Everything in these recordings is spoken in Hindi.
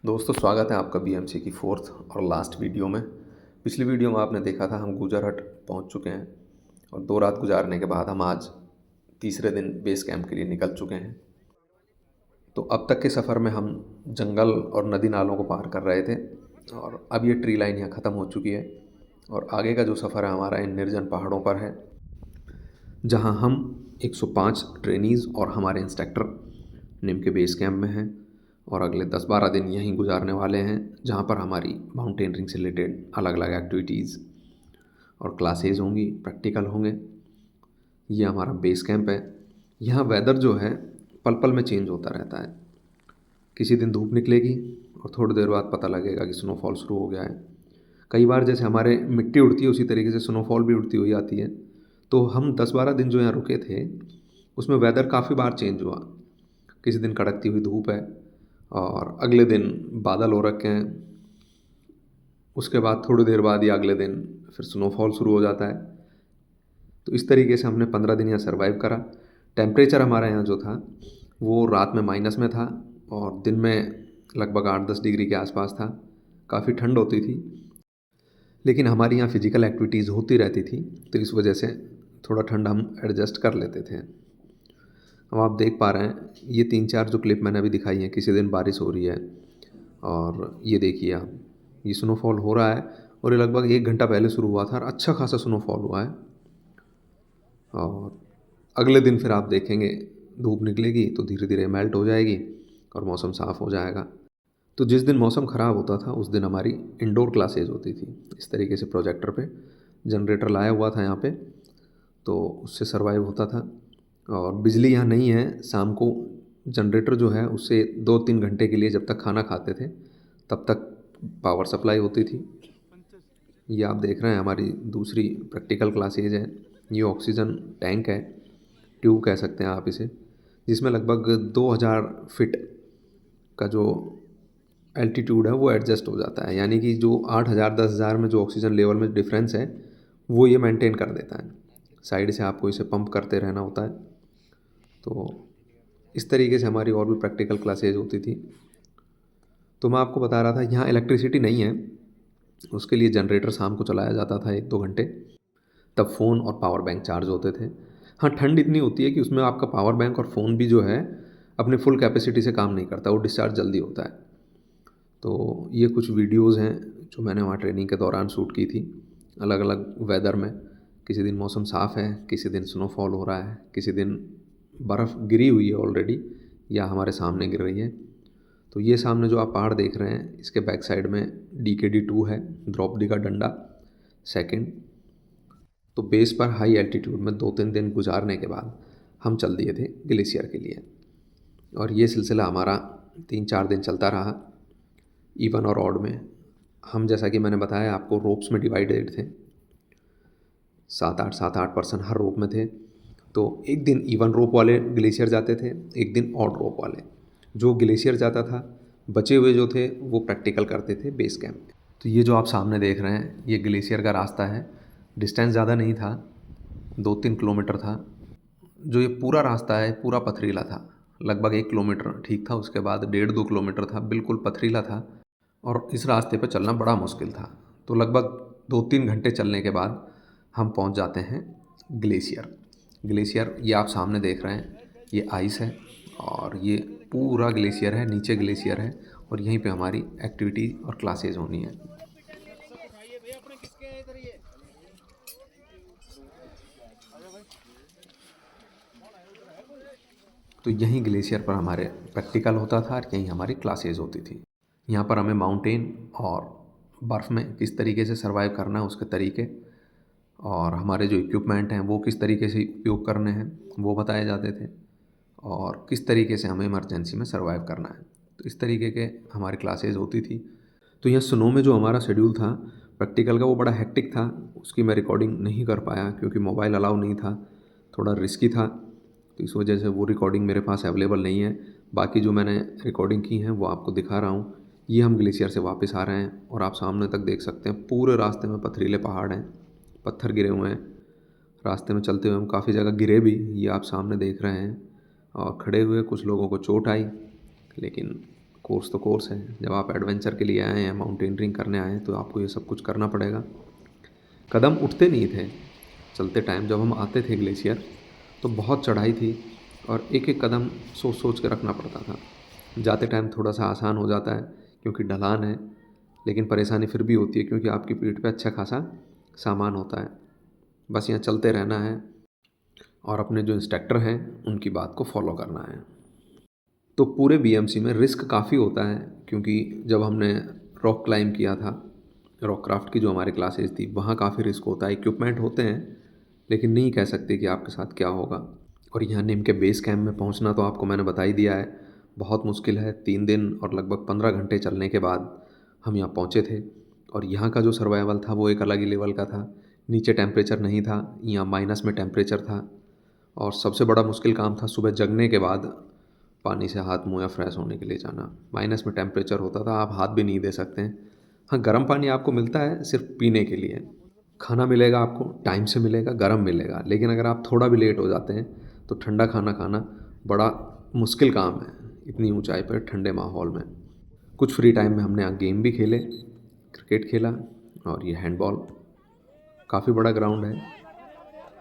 दोस्तों, स्वागत है आपका बीएमसी की फोर्थ और लास्ट वीडियो में। पिछली वीडियो में आपने देखा था हम गुजरहट पहुंच चुके हैं और 2 रात गुजारने के बाद हम आज तीसरे दिन बेस कैंप के लिए निकल चुके हैं। तो अब तक के सफ़र में हम जंगल और नदी नालों को पार कर रहे थे और अब ये ट्री लाइन यहाँ ख़त्म हो चुकी है और आगे का जो सफ़र है हमारा इन निर्जन पहाड़ों पर है, जहाँ हम 105 ट्रेनीज़ और हमारे इंस्ट्रक्टर निम के बेस कैंप में हैं और अगले 10-12 दिन यहीं गुजारने वाले हैं, जहाँ पर हमारी माउंटेनियरिंग से रिलेटेड अलग अलग एक्टिविटीज़ और क्लासेज होंगी, प्रैक्टिकल होंगे। ये हमारा बेस कैंप है। यहाँ वेदर जो है पल पल में चेंज होता रहता है। किसी दिन धूप निकलेगी और थोड़ी देर बाद पता लगेगा कि स्नोफॉल शुरू हो गया है। कई बार जैसे हमारे मिट्टी उड़ती है उसी तरीके से स्नोफॉल भी उड़ती हुई आती है। तो हम 10-12 दिन जो यहाँ रुके थे उसमें वेदर काफ़ी बार चेंज हुआ। किसी दिन कड़कती हुई धूप है और अगले दिन बादल हो रखे हैं, उसके बाद थोड़ी देर बाद या अगले दिन फिर स्नोफॉल शुरू हो जाता है। तो इस तरीके से हमने 15 दिन यहाँ सर्वाइव करा। टेम्परेचर हमारा यहाँ जो था वो रात में माइनस में था और दिन में लगभग 8-10 डिग्री के आसपास था। काफ़ी ठंड होती थी, लेकिन हमारी यहाँ फिजिकल एक्टिविटीज़ होती रहती थी, तो इस वजह से थोड़ा ठंड हम एडजस्ट कर लेते थे। अब आप देख पा रहे हैं ये 3-4 जो क्लिप मैंने अभी दिखाई हैं, किसी दिन बारिश हो रही है और ये देखिए आप, ये स्नोफॉल हो रहा है और ये लगभग 1 घंटा पहले शुरू हुआ था और अच्छा खासा स्नोफॉल हुआ है। और अगले दिन फिर आप देखेंगे धूप निकलेगी तो धीरे धीरे मेल्ट हो जाएगी और मौसम साफ़ हो जाएगा। तो जिस दिन मौसम ख़राब होता था उस दिन हमारी इंडोर क्लासेज होती थी। इस तरीके से प्रोजेक्टर पे जनरेटर लाया हुआ था यहाँ पे, तो उससे सर्वाइव होता था। और बिजली यहाँ नहीं है, शाम को जनरेटर जो है उससे 2-3 घंटे के लिए जब तक खाना खाते थे तब तक पावर सप्लाई होती थी। ये आप देख रहे हैं हमारी दूसरी प्रैक्टिकल क्लासेज है। ये ऑक्सीजन टैंक है, ट्यूब कह सकते हैं आप इसे, जिसमें लगभग 2000 फीट का जो एल्टीट्यूड है वो एडजस्ट हो जाता है। यानी कि जो 8000-10,000 में जो ऑक्सीजन लेवल में डिफरेंस है वो ये मेंटेन कर देता है। साइड से आपको इसे पंप करते रहना होता है। तो इस तरीके से हमारी और भी प्रैक्टिकल क्लासेज होती थी। तो मैं आपको बता रहा था यहाँ इलेक्ट्रिसिटी नहीं है, उसके लिए जनरेटर शाम को चलाया जाता था 1-2 घंटे, तब फ़ोन और पावर बैंक चार्ज होते थे। हाँ, ठंड इतनी होती है कि उसमें आपका पावर बैंक और फ़ोन भी जो है अपने फुल कैपेसिटी से काम नहीं करता, वो डिस्चार्ज जल्दी होता है। तो ये कुछ वीडियोज़ हैं जो मैंने वहाँ ट्रेनिंग के दौरान शूट की थी, अलग अलग वेदर में। किसी दिन मौसम साफ़ है, किसी दिन स्नोफॉल हो रहा है, किसी दिन बर्फ़ गिरी हुई है ऑलरेडी या हमारे सामने गिर रही है। तो ये सामने जो आप पहाड़ देख रहे हैं इसके बैक साइड में DKD-2 है, द्रौपदी का डंडा सेकंड। तो बेस पर हाई एल्टीट्यूड में 2-3 दिन गुजारने के बाद हम चल दिए थे ग्लेशियर के लिए और ये सिलसिला हमारा 3-4 दिन चलता रहा, इवन और ऑड में। हम, जैसा कि मैंने बताया आपको, रोप्स में डिवाइडेड थे। 7-8 पर्सन हर रोप में थे। तो एक दिन इवन रोप वाले ग्लेशियर जाते थे, एक दिन ऑड रोप वाले। जो ग्लेशियर जाता था, बचे हुए जो थे वो प्रैक्टिकल करते थे बेस कैंप में। तो ये जो आप सामने देख रहे हैं ये ग्लेशियर का रास्ता है। डिस्टेंस ज़्यादा नहीं था, 2-3 किलोमीटर था। जो ये पूरा रास्ता है पूरा पथरीला था, लगभग 1 किलोमीटर ठीक था, उसके बाद 1.5-2 किलोमीटर था, बिल्कुल पथरीला था और इस रास्ते पर चलना बड़ा मुश्किल था। तो लगभग 2-3 घंटे चलने के बाद हम पहुंच जाते हैं ग्लेशियर। ग्लेशियर ये आप सामने देख रहे हैं, ये आइस है और ये पूरा ग्लेशियर है, नीचे ग्लेशियर है और यहीं पे हमारी एक्टिविटी और क्लासेज होनी है। तो यहीं ग्लेशियर पर हमारे प्रैक्टिकल होता था और यहीं हमारी क्लासेज होती थी। यहाँ पर हमें माउंटेन और बर्फ़ में किस तरीके से सर्वाइव करना है उसके तरीके और हमारे जो इक्विपमेंट हैं वो किस तरीके से उपयोग करने हैं वो बताए जाते थे और किस तरीके से हमें इमरजेंसी में सर्वाइव करना है। तो इस तरीके के हमारी क्लासेज होती थी। तो यहाँ स्नो में जो हमारा शेड्यूल था प्रैक्टिकल का वो बड़ा हेक्टिक था, उसकी मैं रिकॉर्डिंग नहीं कर पाया क्योंकि मोबाइल अलाउ नहीं था, थोड़ा रिस्की था। तो इस वजह से वो रिकॉर्डिंग मेरे पास अवेलेबल नहीं है। बाकी जो मैंने रिकॉर्डिंग की है वो आपको दिखा रहा हूँ। ये हम ग्लेशियर से वापस आ रहे हैं और आप सामने तक देख सकते हैं पूरे रास्ते में पथरीले पहाड़ हैं, पत्थर गिरे हुए हैं। रास्ते में चलते हुए हम काफ़ी जगह गिरे भी, ये आप सामने देख रहे हैं, और खड़े हुए कुछ लोगों को चोट आई, लेकिन कोर्स तो कोर्स है, जब आप एडवेंचर के लिए आए हैं, माउंटेनियरिंग करने आए हैं, तो आपको ये सब कुछ करना पड़ेगा। कदम उठते नहीं थे चलते टाइम। जब हम आते थे ग्लेशियर तो बहुत चढ़ाई थी और एक एक कदम सोच सोच के रखना पड़ता था। जाते टाइम थोड़ा सा आसान हो जाता है क्योंकि ढलान है, लेकिन परेशानी फिर भी होती है क्योंकि आपकी पीठ पे अच्छा खासा सामान होता है। बस यहाँ चलते रहना है और अपने जो इंस्ट्रक्टर हैं उनकी बात को फॉलो करना है। तो पूरे बीएमसी में रिस्क काफ़ी होता है क्योंकि जब हमने रॉक क्लाइंब किया था, रॉक क्राफ्ट की जो हमारी क्लासेस थी, वहाँ काफ़ी रिस्क होता है। इक्विपमेंट होते हैं लेकिन नहीं कह सकते कि आपके साथ क्या होगा। और यहाँ निम के बेस कैंप में पहुँचना तो आपको मैंने बता ही दिया है, बहुत मुश्किल है। 3 दिन और लगभग 15 घंटे चलने के बाद हम यहाँ पहुँचे थे। और यहाँ का जो सर्वाइवल था वो एक अलग ही लेवल का था। नीचे टेम्परेचर नहीं था, यहाँ माइनस में टेम्परेचर था। और सबसे बड़ा मुश्किल काम था सुबह जगने के बाद पानी से हाथ मुँह या फ्रेश होने के लिए जाना। माइनस में टेम्परेचर होता था, आप हाथ भी नहीं दे सकते हैं। हाँ, गर्म पानी आपको मिलता है सिर्फ पीने के लिए। खाना मिलेगा आपको, टाइम से मिलेगा, गर्म मिलेगा। लेकिन अगर आप थोड़ा भी लेट हो जाते हैं तो ठंडा खाना खाना बड़ा मुश्किल काम है इतनी ऊंचाई पर ठंडे माहौल में। कुछ फ्री टाइम में हमने गेम भी खेले, क्रिकेट खेला और ये हैंडबॉल। काफ़ी बड़ा ग्राउंड है।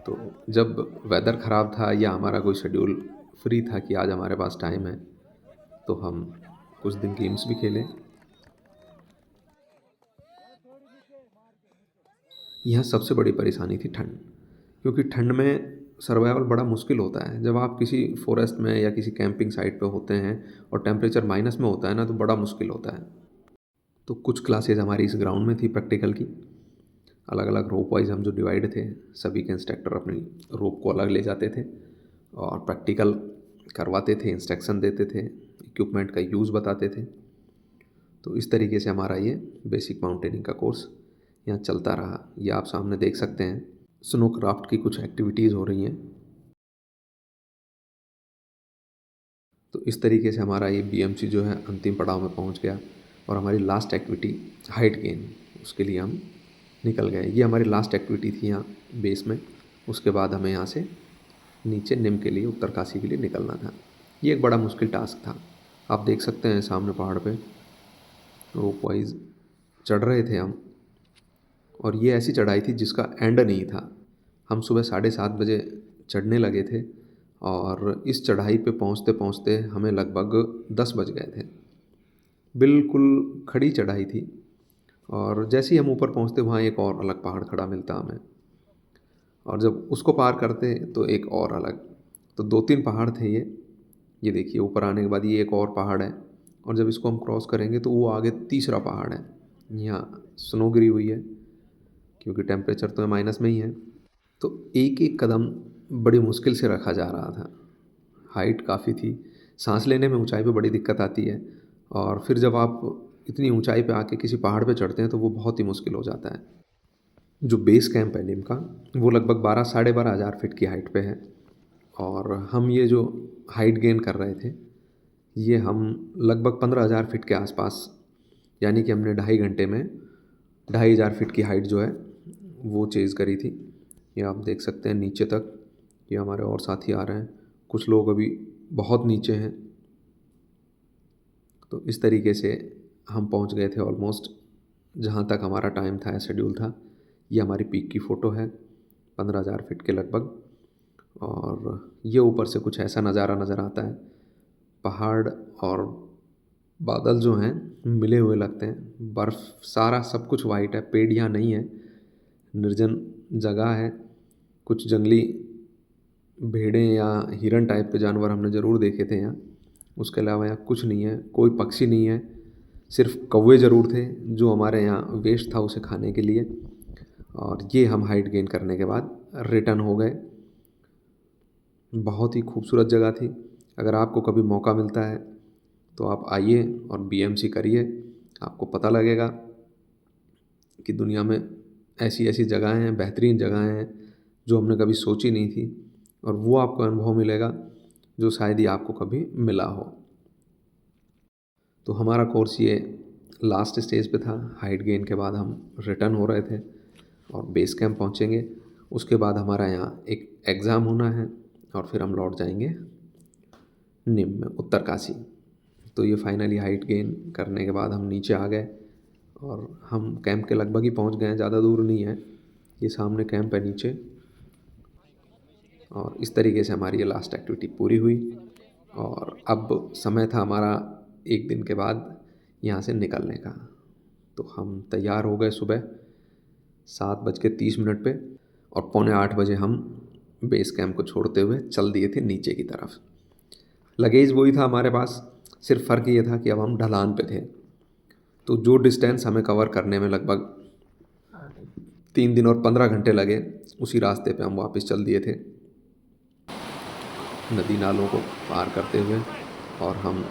तो जब वेदर ख़राब था या हमारा कोई शेड्यूल फ्री था कि आज हमारे पास टाइम है, तो हम कुछ दिन गेम्स भी खेले। यहाँ सबसे बड़ी परेशानी थी ठंड, क्योंकि ठंड में सर्वाइवल बड़ा मुश्किल होता है। जब आप किसी फॉरेस्ट में या किसी कैंपिंग साइट पे होते हैं और टेम्परेचर माइनस में होता है ना, तो बड़ा मुश्किल होता है। तो कुछ क्लासेज हमारी इस ग्राउंड में थी प्रैक्टिकल की। अलग अलग रोप वाइज हम जो डिवाइड थे, सभी के इंस्ट्रक्टर अपनी रोप को अलग ले जाते थे और प्रैक्टिकल करवाते थे, इंस्ट्रक्शन देते थे, इक्विपमेंट का यूज़ बताते थे। तो इस तरीके से हमारा ये बेसिक माउंटेनिंग का कोर्स यहाँ चलता रहा। ये आप सामने देख सकते हैं, स्नो क्राफ्ट की कुछ एक्टिविटीज़ हो रही हैं। तो इस तरीके से हमारा ये बीएमसी जो है अंतिम पड़ाव में पहुँच गया और हमारी लास्ट एक्टिविटी हाइट गेन, उसके लिए हम निकल गए। ये हमारी लास्ट एक्टिविटी थी यहाँ बेस में। उसके बाद हमें यहाँ से नीचे निम के लिए, उत्तरकाशी के लिए निकलना था। ये एक बड़ा मुश्किल टास्क था। आप देख सकते हैं सामने पहाड़ पे रोप वाइज चढ़ रहे थे हम, और ये ऐसी चढ़ाई थी जिसका एंड नहीं था। हम सुबह 7:30 बजे चढ़ने लगे थे और इस चढ़ाई पे पहुँचते पहुँचते हमें लगभग 10 बज गए थे। बिल्कुल खड़ी चढ़ाई थी और जैसे ही हम ऊपर पहुँचते वहाँ एक और अलग पहाड़ खड़ा मिलता हमें, और जब उसको पार करते तो एक और अलग। तो 2-3 पहाड़ थे ये देखिए, ऊपर आने के बाद ये एक और पहाड़ है और जब इसको हम क्रॉस करेंगे तो वो आगे तीसरा पहाड़ है। यहाँ स्नो गिरी हुई है क्योंकि टेम्परेचर तो माइनस में ही है। तो एक एक कदम बड़ी मुश्किल से रखा जा रहा था। हाइट काफ़ी थी, सांस लेने में ऊंचाई पे बड़ी दिक्कत आती है, और फिर जब आप इतनी ऊंचाई पे आके किसी पहाड़ पे चढ़ते हैं तो वो बहुत ही मुश्किल हो जाता है। जो बेस कैंप है निम का, वो लगभग 12-12.5 हज़ार फीट की हाइट पे है। और हम ये जो हाइट गेन कर रहे थे, ये हम लगभग 15,000 फीट के आसपास, यानी कि हमने 2.5 घंटे में 2,500 फीट की हाइट जो है वो चेज़ करी थी। ये आप देख सकते हैं नीचे तक। ये हमारे और साथी आ रहे हैं, कुछ लोग अभी बहुत नीचे हैं। तो इस तरीके से हम पहुंच गए थे ऑलमोस्ट जहां तक हमारा टाइम था, शेड्यूल था। ये हमारी पीक की फ़ोटो है 15,000 फीट के लगभग, और ये ऊपर से कुछ ऐसा नज़ारा नज़र आता है। पहाड़ और बादल जो हैं मिले हुए लगते हैं, बर्फ़, सारा सब कुछ वाइट है। पेड़ यहाँ नहीं है, निर्जन जगह है। कुछ जंगली भेड़ें या हिरन टाइप के जानवर हमने ज़रूर देखे थे यहाँ। उसके अलावा यहाँ कुछ नहीं है, कोई पक्षी नहीं है। सिर्फ कौवे ज़रूर थे जो हमारे यहाँ वेस्ट था उसे खाने के लिए। और ये हम हाइट गेन करने के बाद रिटर्न हो गए। बहुत ही खूबसूरत जगह थी। अगर आपको कभी मौका मिलता है तो आप आइए और बीएमसी करिए, आपको पता लगेगा कि दुनिया में ऐसी ऐसी जगहें हैं, बेहतरीन जगहें हैं जो हमने कभी सोची नहीं थी, और वो आपको अनुभव मिलेगा जो शायद ही आपको कभी मिला हो। तो हमारा कोर्स ये लास्ट स्टेज पे था। हाइट गेन के बाद हम रिटर्न हो रहे थे और बेस कैंप पहुँचेंगे। उसके बाद हमारा यहाँ एक एग्ज़ाम होना है और फिर हम लौट जाएंगे निम में, उत्तरकाशी। तो ये फाइनली हाइट गेन करने के बाद हम नीचे आ गए और हम कैंप के लगभग ही पहुंच गए हैं, ज़्यादा दूर नहीं है, ये सामने कैंप है नीचे। और इस तरीके से हमारी ये लास्ट एक्टिविटी पूरी हुई और अब समय था हमारा एक दिन के बाद यहाँ से निकलने का। तो हम तैयार हो गए सुबह 7:30 पे और 7:45 हम बेस कैंप को छोड़ते हुए चल दिए थे नीचे की तरफ। लगेज वही था हमारे पास, सिर्फ फ़र्क ये था कि अब हम ढलान पे थे। तो जो डिस्टेंस हमें कवर करने में लगभग 3 दिन और 15 घंटे लगे, उसी रास्ते पे हम वापस चल दिए थे नदी नालों को पार करते हुए, और हम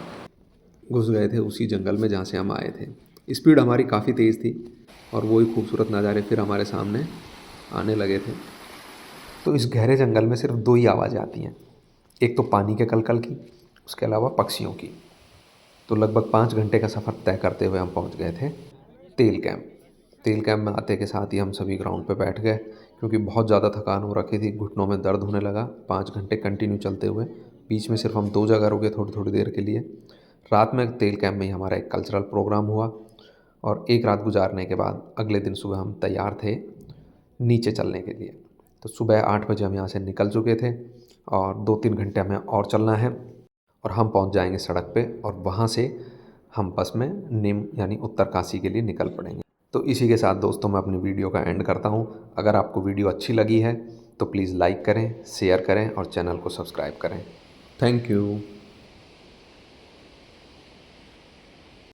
घुस गए थे उसी जंगल में जहाँ से हम आए थे। स्पीड हमारी काफ़ी तेज़ थी और वही खूबसूरत नज़ारे फिर हमारे सामने आने लगे थे। तो इस गहरे जंगल में सिर्फ 2 ही आवाज़ें आती हैं, एक तो पानी के कलकल की, उसके अलावा पक्षियों की। तो लगभग 5 घंटे का सफ़र तय करते हुए हम पहुंच गए थे तेल कैंप। तेल कैंप में आते के साथ ही हम सभी ग्राउंड पे बैठ गए, क्योंकि बहुत ज़्यादा थकान हो रखी थी, घुटनों में दर्द होने लगा 5 घंटे कंटिन्यू चलते हुए। बीच में सिर्फ हम 2 जगह रुके थोड़ी थोड़ी देर के लिए। रात में तेल कैंप में ही हमारा एक कल्चरल प्रोग्राम हुआ और एक रात गुजारने के बाद अगले दिन सुबह हम तैयार थे नीचे चलने के लिए। तो सुबह 8 बजे हम यहाँ से निकल चुके थे और 2-3 घंटे हमें और चलना है और हम पहुँच जाएंगे सड़क पे, और वहाँ से हम बस में निम यानी उत्तरकाशी के लिए निकल पड़ेंगे। तो इसी के साथ दोस्तों मैं अपनी वीडियो का एंड करता हूँ। अगर आपको वीडियो अच्छी लगी है तो प्लीज़ लाइक करें, शेयर करें और चैनल को सब्सक्राइब करें। Thank you.